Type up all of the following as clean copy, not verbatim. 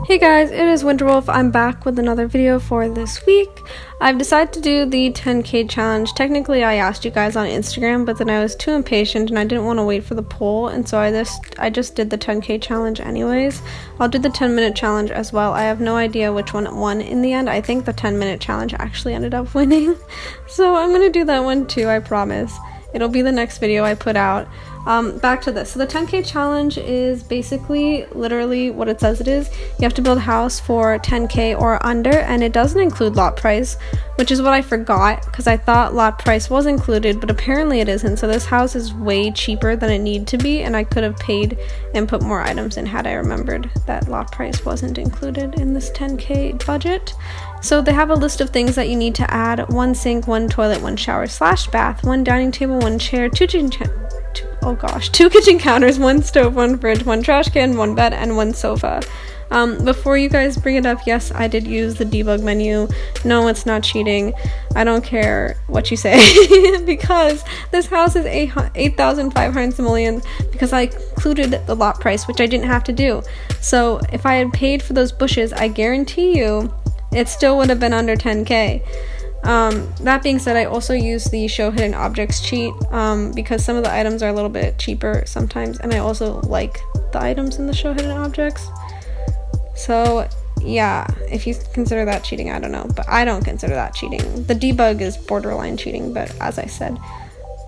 Hey guys, it is Winterwolf. I'm back with another video for this week. I've decided to do the 10k challenge. Technically, I asked you guys on Instagram, but then I was too impatient and I didn't want to wait for the poll, and so I just did the 10k challenge anyways. I'll do the 10-minute challenge as well. I have no idea which one won in the end. I think the 10-minute challenge actually ended up winning. So I'm gonna do that one too, I promise. It'll be the next video I put out. Back to this. So the 10k challenge is basically literally what it says it is. You have to build a house for 10k or under, and it doesn't include lot price, which is what I forgot because I thought lot price was included, but apparently it isn't. So this house is way cheaper than it needed to be, and I could have paid and put more items in had I remembered that lot price wasn't included in this 10k budget. So they have a list of things that you need to add: one sink, one toilet, one shower / bath, one dining table, one chair, two kitchen counters, one stove, one fridge, one trash can, one bed, and one sofa. Before you guys bring it up, yes, I did use the debug menu. No, it's not cheating. I don't care what you say because this house is 8,500 simoleons because I included the lot price, which I didn't have to do. So if I had paid for those bushes, I guarantee you it still would have been under 10k. That being said, I also use the show hidden objects cheat because some of the items are a little bit cheaper sometimes, and I also like the items in the show hidden objects. So yeah, if you consider that cheating, I don't know, but I don't consider that cheating. The debug is borderline cheating, but as I said,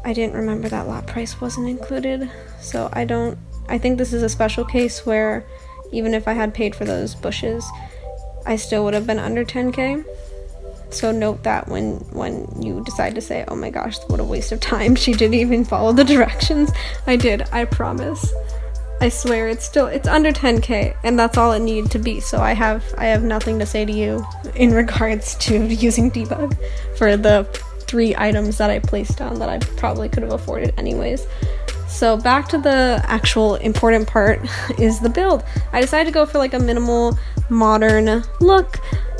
I didn't remember that lot price wasn't included, so I think this is a special case where even if I had paid for those bushes, I still would have been under 10k. So note that when you decide to say, oh my gosh, what a waste of time, she didn't even follow the directions. I did, I promise. I swear, it's under 10k, and that's all it needed to be. So I have nothing to say to you in regards to using debug for the 3 items that I placed down that I probably could have afforded anyways. So back to the actual important part is the build. I decided to go for like a minimal modern look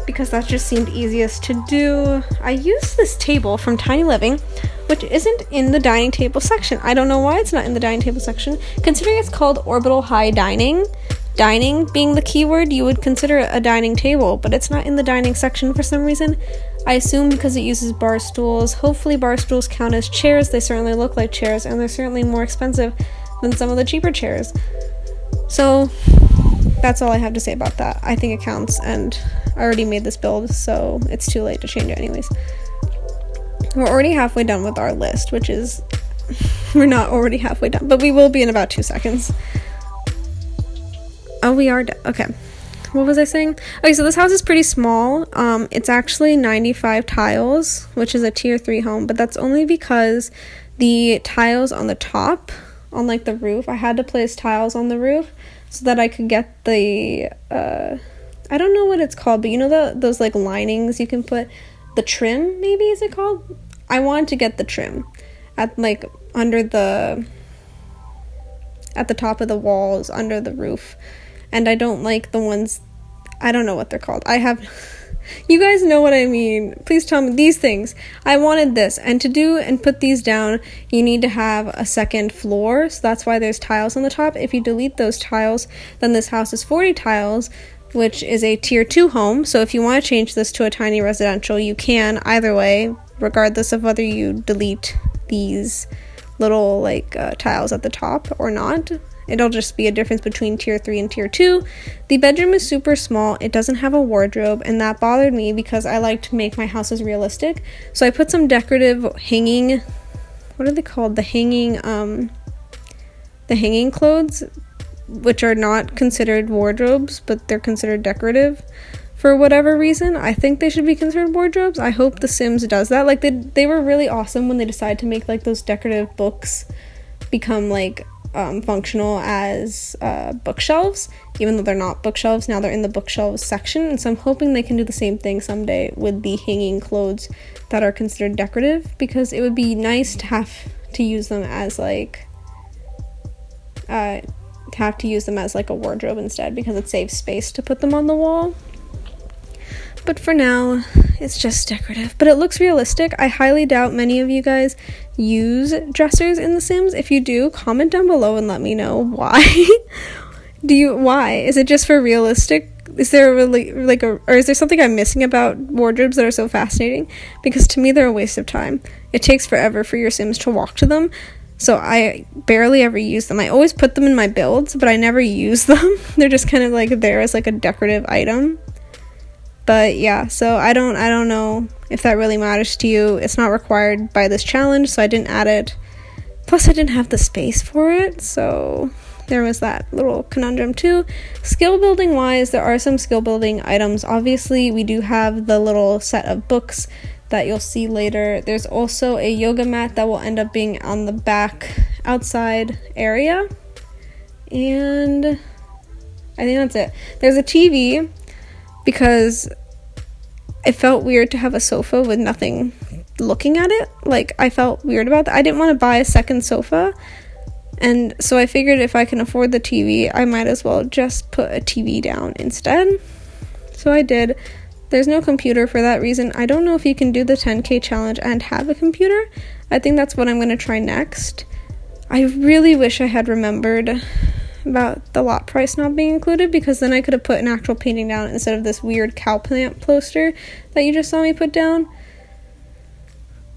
because that just seemed easiest to do. I used this table from Tiny Living, which isn't in the dining table section. I don't know why it's not in the dining table section, considering it's called orbital high dining. Dining being the keyword, you would consider it a dining table, but it's not in the dining section for some reason. I assume because it uses bar stools. Hopefully bar stools count as chairs. They certainly look like chairs, and they're certainly more expensive than some of the cheaper chairs. So that's all I have to say about that. I think it counts, and I already made this build, so it's too late to change it anyways. We're already halfway done with our list, which is... we're not already halfway done, but we will be in about 2 seconds. Oh, we are done. Okay. What was I saying? Okay, so this house is pretty small. It's actually 95 tiles, which is a tier 3 home, but that's only because the tiles on the top, on like the roof, I had to place tiles on the roof so that I could get the, I don't know what it's called, but you know those like linings you can put, the trim, maybe is it called? I wanted to get the trim at like under the, at the top of the walls, under the roof. And I don't like the ones, I don't know what they're called. You guys know what I mean. Please tell me these things. I wanted this, and to do and put these down, you need to have a second floor. So that's why there's tiles on the top. If you delete those tiles, then this house is 40 tiles, which is a tier 2 home. So if you want to change this to a tiny residential, you can either way, regardless of whether you delete these little like tiles at the top or not. It'll just be a difference between tier 3 and tier 2. The bedroom is super small. It doesn't have a wardrobe, and that bothered me because I like to make my houses realistic. So I put some decorative hanging, what are they called? The hanging clothes, which are not considered wardrobes, but they're considered decorative for whatever reason. I think they should be considered wardrobes. I hope The Sims does that. Like they were really awesome when they decided to make like those decorative books become like functional as bookshelves, even though they're not bookshelves. Now they're in the bookshelves section, and so I'm hoping they can do the same thing someday with the hanging clothes that are considered decorative, because it would be nice to have to use them as like a wardrobe instead, because it saves space to put them on the wall. But for now, it's just decorative. But it looks realistic. I highly doubt many of you guys use dressers in The Sims. If you do, comment down below and let me know why. Why? Is it just for realistic is there really like or is there something I'm missing about wardrobes that are so fascinating? Because to me they're a waste of time. It takes forever for your Sims to walk to them, so I barely ever use them. I always put them in my builds, but I never use them. They're just kind of like there as like a decorative item. But yeah, so I don't know if that really matters to you. It's not required by this challenge, so I didn't add it. Plus I didn't have the space for it, so there was that little conundrum too. Skill building wise, there are some skill building items. Obviously, we do have the little set of books that you'll see later. There's also a yoga mat that will end up being on the back outside area. And I think that's it. There's a TV because it felt weird to have a sofa with nothing looking at it. Like, I felt weird about that. I didn't want to buy a second sofa. And so I figured if I can afford the TV, I might as well just put a TV down instead. So I did. There's no computer for that reason. I don't know if you can do the 10K challenge and have a computer. I think that's what I'm going to try next. I really wish I had remembered about the lot price not being included, because then I could have put an actual painting down instead of this weird cow plant poster that you just saw me put down.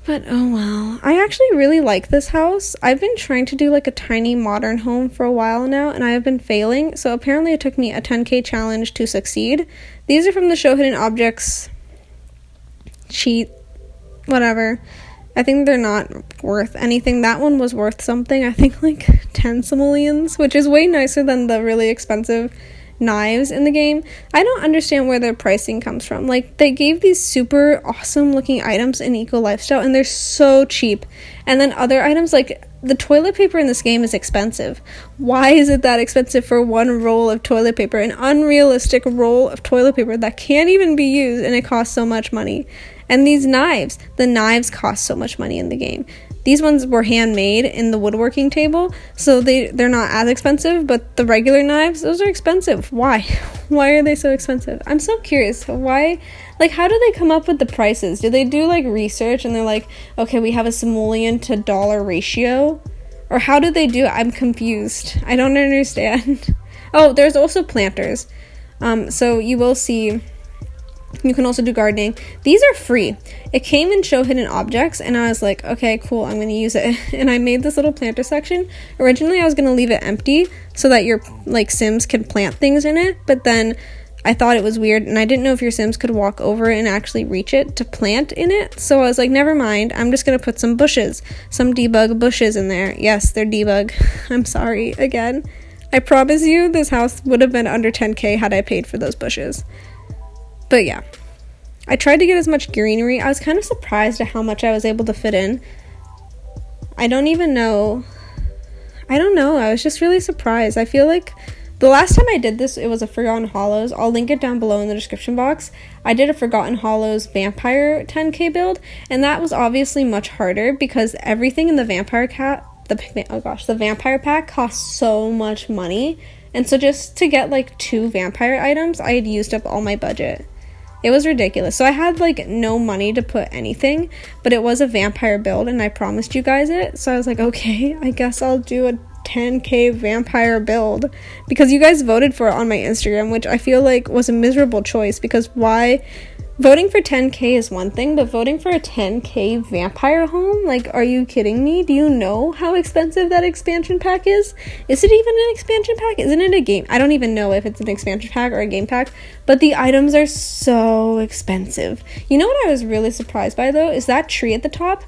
But oh well. I actually really like this house. I've been trying to do like a tiny modern home for a while now, and I have been failing. So apparently it took me a 10K challenge to succeed. These are from the Show Hidden Objects cheat, whatever. I think they're not worth anything. That one was worth something. I think like 10 simoleons, which is way nicer than the really expensive knives in the game. I don't understand where their pricing comes from. Like, they gave these super awesome looking items in Eco Lifestyle and they're so cheap, and then other items, like the toilet paper in this game is expensive. Why is it that expensive for one roll of toilet paper, an unrealistic roll of toilet paper that can't even be used, and it costs so much money? And these knives, the knives cost so much money in the game. These ones were handmade in the woodworking table, so they're not as expensive, but the regular knives, those are expensive. Why? Why are they so expensive? I'm so curious. Why? Like, how do they come up with the prices? Do they do, like, research and they're like, okay, we have a simoleon to dollar ratio? Or how do they do it? I'm confused. I don't understand. Oh, there's also planters. So you will see... You can also do gardening. These are free. It came in Show Hidden Objects, and I was like, okay, cool, I'm going to use it. And I made this little planter section. Originally, I was going to leave it empty so that your, like, Sims can plant things in it, but then I thought it was weird, and I didn't know if your Sims could walk over and actually reach it to plant in it, so I was like, never mind, I'm just going to put some bushes, some debug bushes in there. Yes, they're debug. I'm sorry, again. I promise you, this house would have been under 10K had I paid for those bushes. But yeah, I tried to get as much greenery. I was kind of surprised at how much I was able to fit in. I don't know. I was just really surprised. I feel like the last time I did this, it was a Forgotten Hollows. I'll link it down below in the description box. I did a Forgotten Hollows vampire 10K build, and that was obviously much harder because everything in the vampire the vampire pack costs so much money. And so just to get like 2 vampire items, I had used up all my budget. It was ridiculous. So I had like no money to put anything, but it was a vampire build and I promised you guys it. So I was like, okay, I guess I'll do a 10K vampire build because you guys voted for it on my Instagram, which I feel like was a miserable choice because why? Voting for 10K is one thing, but voting for a 10K vampire home? Like, are you kidding me? Do you know how expensive that expansion pack is? Is it even an expansion pack? Isn't it a game? I don't even know if it's an expansion pack or a game pack, but the items are so expensive. You know what I was really surprised by, though, is that tree at the top.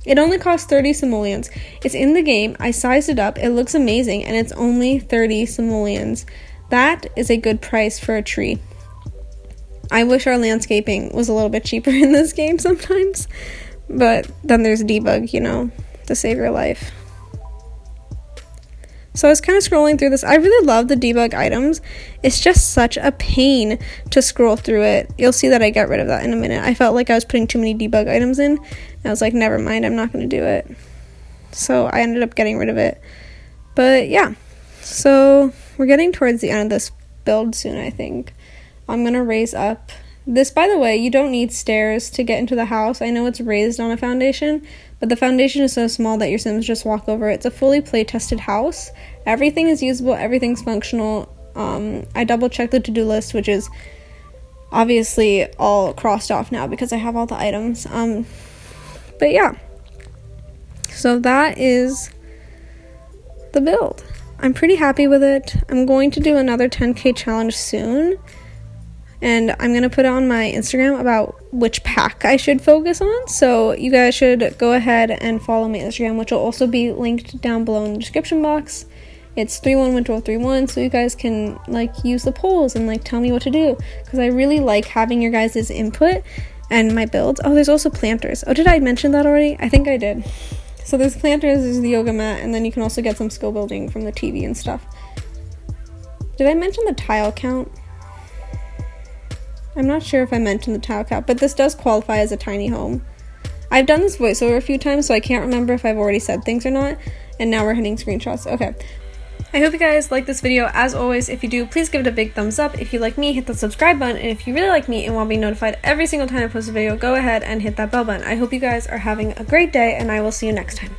It only costs 30 simoleons. It's in the game. I sized it up. It looks amazing, and it's only 30 simoleons. That is a good price for a tree. I wish our landscaping was a little bit cheaper in this game sometimes. But then there's debug, you know, to save your life. So I was kind of scrolling through this. I really love the debug items. It's just such a pain to scroll through it. You'll see that I get rid of that in a minute. I felt like I was putting too many debug items in. And I was like, never mind, I'm not going to do it. So I ended up getting rid of it. But yeah. So we're getting towards the end of this build soon, I think. I'm going to raise up. This, by the way, you don't need stairs to get into the house. I know it's raised on a foundation, but the foundation is so small that your Sims just walk over it. It's a fully play-tested house. Everything is usable. Everything's functional. I double checked the to-do list, which is obviously all crossed off now because I have all the items. But yeah, so that is the build. I'm pretty happy with it. I'm going to do another 10k challenge soon, and I'm going to put it on my Instagram about which pack I should focus on. So you guys should go ahead and follow my Instagram, which will also be linked down below in the description box. It's 311231, so you guys can like use the polls and like tell me what to do, because I really like having your guys' input and my builds. Oh, there's also planters. Oh, did I mention that already? I think I did. So there's planters, there's the yoga mat, and then you can also get some skill building from the TV and stuff. Did I mention the tile count? I'm not sure if I mentioned the tile count, but this does qualify as a tiny home. I've done this voiceover a few times, so I can't remember if I've already said things or not, and now we're hitting screenshots. Okay. I hope you guys like this video. As always, if you do, please give it a big thumbs up. If you like me, hit the subscribe button, and if you really like me and want to be notified every single time I post a video, go ahead and hit that bell button. I hope you guys are having a great day, and I will see you next time.